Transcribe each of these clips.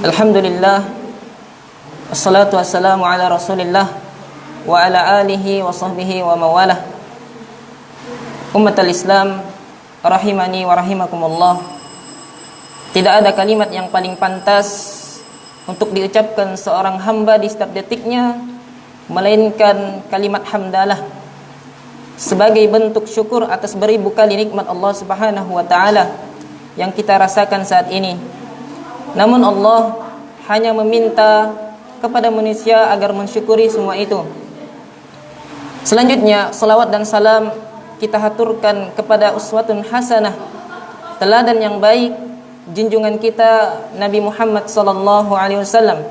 Alhamdulillah, assalatu wassalamu ala rasulillah wa ala alihi wa sahbihi wa mawalah. Ummatul Islam rahimani wa rahimakumullah. Tidak ada kalimat yang paling pantas untuk diucapkan seorang hamba di setiap detiknya melainkan kalimat hamdalah, sebagai bentuk syukur atas beribu kali nikmat Allah Subhanahu wa taala yang kita rasakan saat ini. Namun Allah hanya meminta kepada manusia agar mensyukuri semua itu. Selanjutnya, salawat dan salam kita haturkan kepada uswatun hasanah, teladan yang baik, junjungan kita Nabi Muhammad sallallahu alaihi wasallam.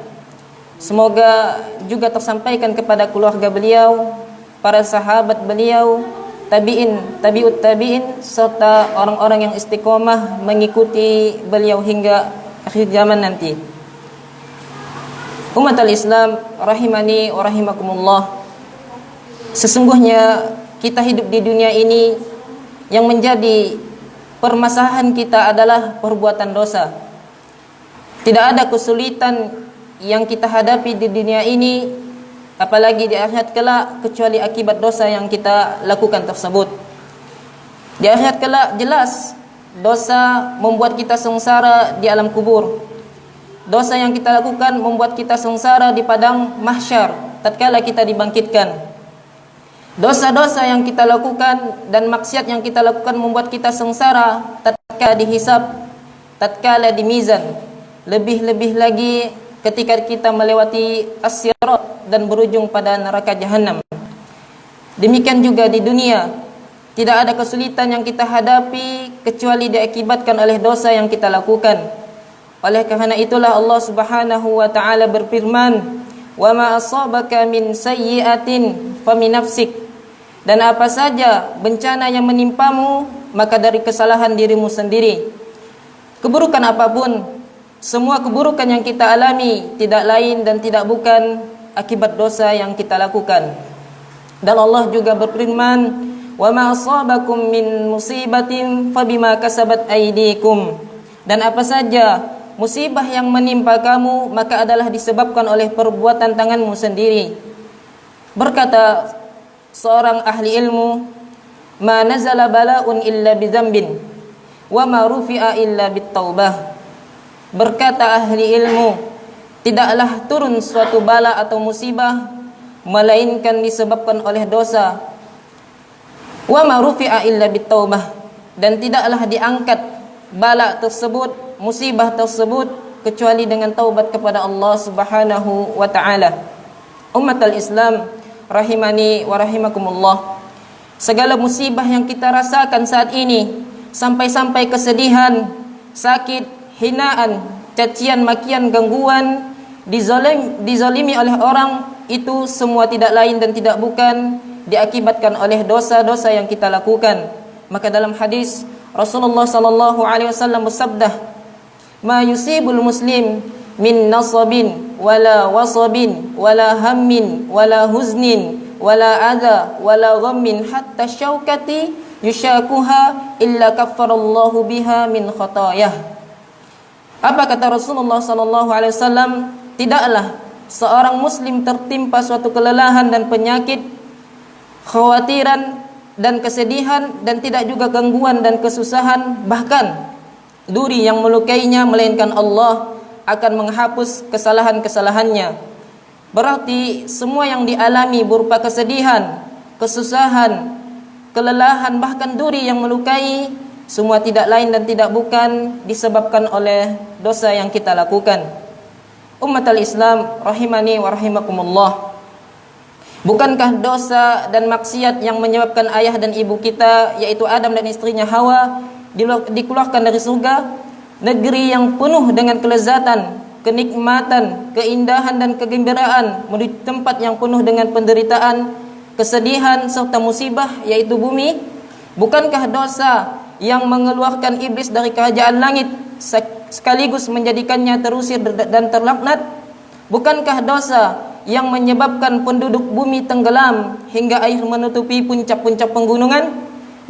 Semoga juga tersampaikan kepada keluarga beliau, para sahabat beliau, tabi'in, tabi'ut tabi'in, serta orang-orang yang istiqomah mengikuti beliau hingga akhir zaman nanti. Umatul Islam rahimani wa rahimakumullah. Sesungguhnya kita hidup di dunia ini, yang menjadi permasalahan kita adalah perbuatan dosa. Tidak ada kesulitan yang kita hadapi di dunia ini, apalagi di akhirat kelak, kecuali akibat dosa yang kita lakukan tersebut. Di akhirat kelak jelas dosa membuat kita sengsara di alam kubur. Dosa yang kita lakukan membuat kita sengsara di padang mahsyar tatkala kita dibangkitkan. Dosa-dosa yang kita lakukan dan maksiat yang kita lakukan membuat kita sengsara tatkala dihisab, tatkala di mizan. Lebih-lebih lagi ketika kita melewati as-sirat dan berujung pada neraka jahanam. Demikian juga di dunia, tidak ada kesulitan yang kita hadapi kecuali diakibatkan oleh dosa yang kita lakukan. Oleh karena itulah Allah Subhanahu wa taala berfirman, "Wa ma asabaka min sayyi'atin famin nafsik." Dan apa saja bencana yang menimpamu, maka dari kesalahan dirimu sendiri. Keburukan apapun, semua keburukan yang kita alami tidak lain dan tidak bukan akibat dosa yang kita lakukan. Dan Allah juga berfirman, "Wa ma asabakum min musibatin fabima kasabat aydikum." Dan apa saja musibah yang menimpa kamu, maka adalah disebabkan oleh perbuatan tanganmu sendiri. Berkata seorang ahli ilmu, "Ma nazala bala'un illa bidzambin wa ma rufi'a illa bittaubah." Berkata ahli ilmu, tidaklah turun suatu bala atau musibah melainkan disebabkan oleh dosa. Wa ma rufi'a illa bittaubah, dan tidaklah diangkat bala tersebut, musibah tersebut, kecuali dengan taubat kepada Allah Subhanahu wa taala. Ummatul Islam rahimani wa rahimakumullah. Segala musibah yang kita rasakan saat ini, sampai-sampai kesedihan, sakit, hinaan, cacian, makian, gangguan, dizalimi oleh orang, itu semua tidak lain dan tidak bukan diakibatkan oleh dosa-dosa yang kita lakukan. Maka dalam hadis Rasulullah sallallahu alaihi wasallam bersabda, "Ma yusibul muslim min nasabin wala wasabin wala hammin wala huznin wala adha wala ghammin hatta syaukati yushakuha illa kaffarallahu biha min khatayah." Apa kata Rasulullah sallallahu alaihi wasallam? Tidaklah seorang muslim tertimpa suatu kelelahan dan penyakit, khawatiran dan kesedihan, dan tidak juga gangguan dan kesusahan, bahkan duri yang melukainya, melainkan Allah akan menghapus kesalahan-kesalahannya. Berarti semua yang dialami berupa kesedihan, kesusahan, kelelahan, bahkan duri yang melukai, semua tidak lain dan tidak bukan disebabkan oleh dosa yang kita lakukan. Ummatul Islam rahimani wa rahimakumullah. Bukankah dosa dan maksiat yang menyebabkan ayah dan ibu kita, yaitu Adam dan istrinya Hawa, dikeluarkan dari surga, negeri yang penuh dengan kelezatan, kenikmatan, keindahan dan kegembiraan, menuju tempat yang penuh dengan penderitaan, kesedihan serta musibah, yaitu bumi? Bukankah dosa yang mengeluarkan iblis dari kerajaan langit sekaligus menjadikannya terusir dan terlaknat? Bukankah dosa yang menyebabkan penduduk bumi tenggelam hingga air menutupi puncak-puncak penggunungan?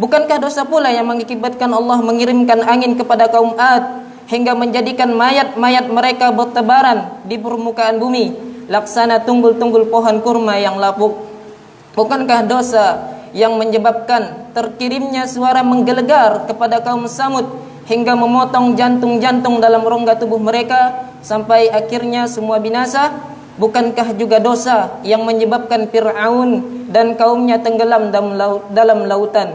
Bukankah dosa pula yang mengakibatkan Allah mengirimkan angin kepada kaum Ad hingga menjadikan mayat-mayat mereka bertebaran di permukaan bumi laksana tunggul-tunggul pohon kurma yang lapuk. Bukankah dosa yang menyebabkan terkirimnya suara menggelegar kepada kaum Samud hingga memotong jantung-jantung dalam rongga tubuh mereka sampai akhirnya semua binasa? Bukankah juga dosa yang menyebabkan Fir'aun dan kaumnya tenggelam dalam lautan?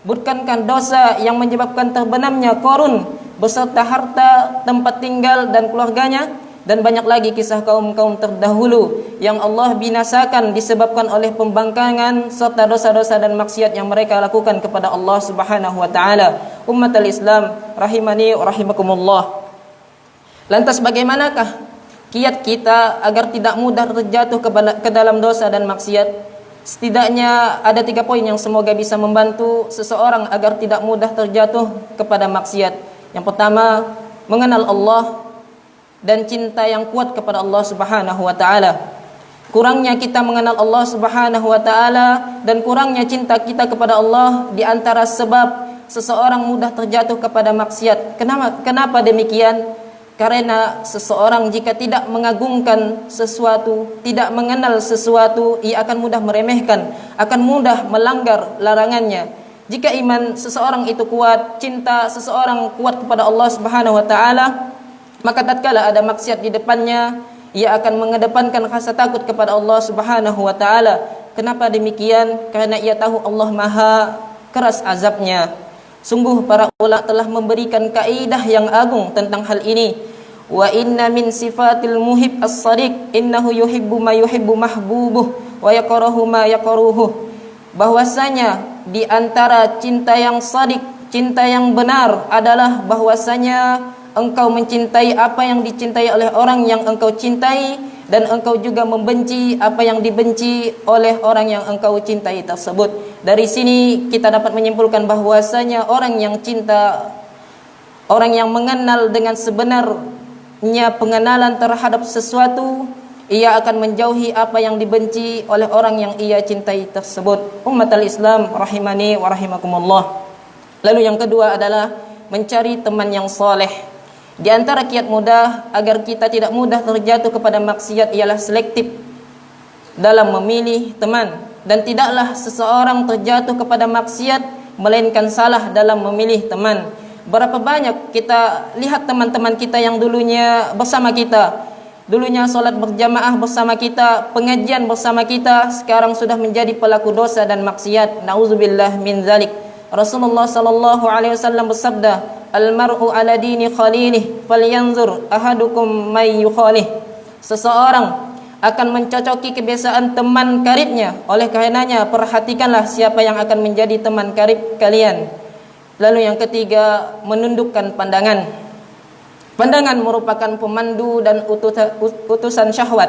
Bukankah dosa yang menyebabkan terbenamnya Qarun beserta harta, tempat tinggal dan keluarganya? Dan banyak lagi kisah kaum-kaum terdahulu yang Allah binasakan disebabkan oleh pembangkangan serta dosa-dosa dan maksiat yang mereka lakukan kepada Allah Subhanahu wa taala. Ummatul Islam rahimani wa rahimakumullah. Lantas bagaimanakah kiat kita agar tidak mudah terjatuh ke dalam dosa dan maksiat? Setidaknya ada 3 poin yang semoga bisa membantu seseorang agar tidak mudah terjatuh kepada maksiat. Yang pertama, mengenal Allah dan cinta yang kuat kepada Allah Subhanahu wa taala. Kurangnya kita mengenal Allah Subhanahu wa taala dan kurangnya cinta kita kepada Allah di antara sebab seseorang mudah terjatuh kepada maksiat. Kenapa demikian? Karena seseorang jika tidak mengagungkan sesuatu, tidak mengenal sesuatu, ia akan mudah meremehkan, akan mudah melanggar larangannya. Jika iman seseorang itu kuat, cinta seseorang kuat kepada Allah Subhanahu wa taala, maka tatkala ada maksiat di depannya, ia akan mengedepankan rasa takut kepada Allah Subhanahu wa taala. Kenapa demikian? Karena ia tahu Allah Maha keras azabnya. Sungguh para ulama telah memberikan kaidah yang agung tentang hal ini. Wa inna min sifatil muhib as-sadiq innahu yuhibbu ma yuhibbu mahbubuh wa yakrahu ma yakrahuh. Bahwasanya di antara cinta yang sadiq, cinta yang benar adalah bahwasanya engkau mencintai apa yang dicintai oleh orang yang engkau cintai, dan engkau juga membenci apa yang dibenci oleh orang yang engkau cintai tersebut. Dari sini kita dapat menyimpulkan bahwasanya orang yang cinta, orang yang mengenal dengan sebenarnya pengenalan terhadap sesuatu, ia akan menjauhi apa yang dibenci oleh orang yang ia cintai tersebut. Ummatul Islam rahimani wa rahimakumullah. Lalu yang kedua adalah mencari teman yang soleh. Di antara kiat mudah agar kita tidak mudah terjatuh kepada maksiat ialah selektif dalam memilih teman, dan tidaklah seseorang terjatuh kepada maksiat melainkan salah dalam memilih teman. Berapa banyak kita lihat teman-teman kita yang dulunya bersama kita, dulunya solat berjamaah bersama kita, pengajian bersama kita, sekarang sudah menjadi pelaku dosa dan maksiat. Nauzubillah min zalik. Rasulullah sallallahu alaihi wasallam bersabda, "Al-mar'u ala dini khalilih, falyanzur ahadukum may yukhalih." Seseorang akan mencocoki kebiasaan teman karibnya, oleh karenanya perhatikanlah siapa yang akan menjadi teman karib kalian. Lalu yang ketiga, menundukkan pandangan. Pandangan merupakan pemandu dan utusan syahwat.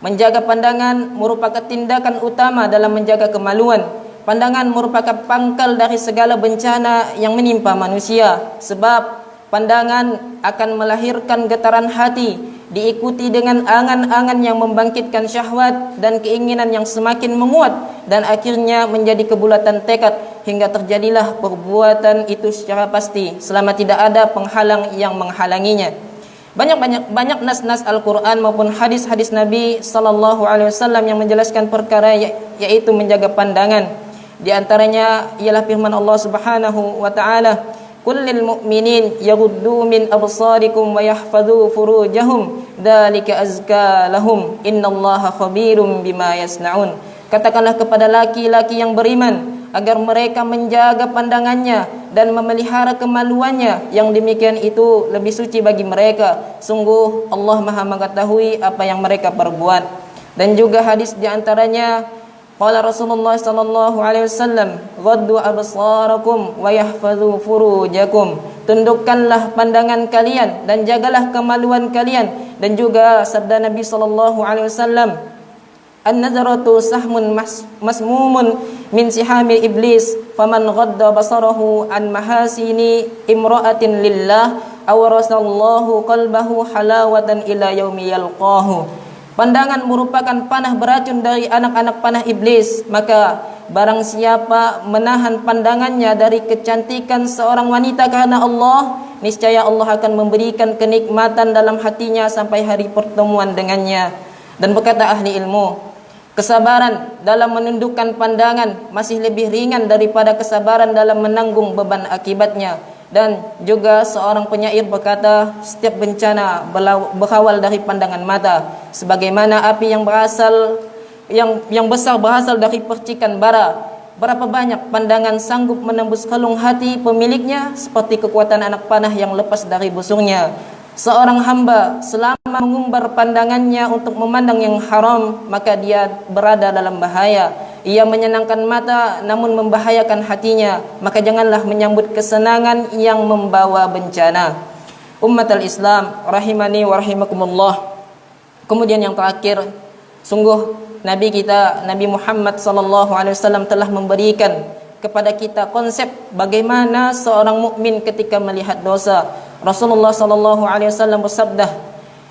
Menjaga pandangan merupakan tindakan utama dalam menjaga kemaluan. Pandangan merupakan pangkal dari segala bencana yang menimpa manusia, sebab pandangan akan melahirkan getaran hati, diikuti dengan angan-angan yang membangkitkan syahwat dan keinginan yang semakin menguat, dan akhirnya menjadi kebulatan tekad hingga terjadilah perbuatan itu secara pasti selama tidak ada penghalang yang menghalanginya. Banyak nas-nas Al-Quran maupun hadis-hadis Nabi sallallahu alaihi wasallam yang menjelaskan perkara yaitu menjaga pandangan. Di antaranya ialah firman Allah Subhanahu wa taala, "Qul lil mu'minin yaghuddu min absarikum wa yahfadhu furujahum, dzalika azka lahum, innallaha khabirum bima yasnaun." Katakanlah kepada laki-laki yang beriman agar mereka menjaga pandangannya dan memelihara kemaluannya, yang demikian itu lebih suci bagi mereka. Sungguh Allah Maha mengetahui apa yang mereka perbuat. Dan juga hadis di antaranya, qala Rasulullah sallallahu alaihi wasallam, "Ghaddu absarakum wa yahfazu furujakum." Tundukkanlah pandangan kalian dan jagalah kemaluan kalian. Dan juga sabda Nabi sallallahu alaihi wasallam, "An-nazaratu sahmun masmumun min sihami iblis, faman ghadda basarahu an mahasini imra'atin lillah awrasallahu qalbahu halawatan ila yaumi yalqahu." Pandangan merupakan panah beracun dari anak-anak panah iblis, maka barang siapa menahan pandangannya dari kecantikan seorang wanita karena Allah, niscaya Allah akan memberikan kenikmatan dalam hatinya sampai hari pertemuan dengannya. Dan berkata ahli ilmu, kesabaran dalam menundukkan pandangan masih lebih ringan daripada kesabaran dalam menanggung beban akibatnya. Dan juga seorang penyair berkata, setiap bencana berawal dari pandangan mata, sebagaimana api yang besar berasal dari percikan bara. Berapa banyak pandangan sanggup menembus relung hati pemiliknya seperti kekuatan anak panah yang lepas dari busungnya. Seorang hamba selama mengumbar pandangannya untuk memandang yang haram, maka dia berada dalam bahaya. Ia menyenangkan mata namun membahayakan hatinya, maka janganlah menyambut kesenangan yang membawa bencana. Ummatul Islam rahimani wa rahimakumullah. Kemudian yang terakhir, sungguh Nabi kita Nabi Muhammad sallallahu alaihi wasallam telah memberikan kepada kita konsep bagaimana seorang mukmin ketika melihat dosa. Rasulullah sallallahu alaihi wasallam bersabda,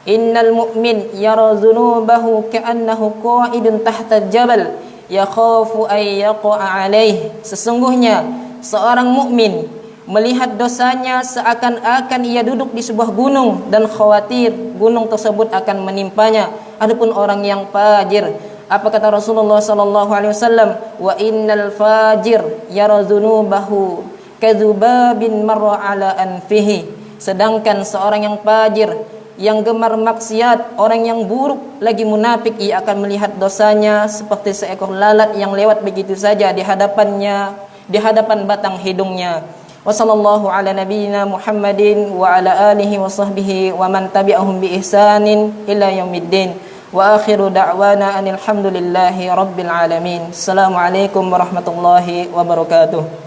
"Innal mu'min yara dzunubahu ka'annahu qa'idun tahta jabal yakhafu ay yaqa'a alaih." Sesungguhnya seorang mukmin melihat dosanya seakan-akan ia duduk di sebuah gunung dan khawatir gunung tersebut akan menimpanya. Adapun orang yang fajir, apa kata Rasulullah sallallahu alaihi wasallam? Wa innal fajir yara dzunubahu kadzubabin marra ala anfihi. Sedangkan seorang yang fajir, yang gemar maksiat, orang yang buruk lagi munafik, ia akan melihat dosanya seperti seekor lalat yang lewat begitu saja di hadapannya, di hadapan batang hidungnya. Wassallallahu ala nabiyyina Muhammadin wa ala alihi wa sahbihi wa man tabi'ahum bi ihsanin ila yaumiddin. Wa akhiru da'wana anil hamdulillahi rabbil alamin. Assalamualaikum warahmatullahi wabarakatuh.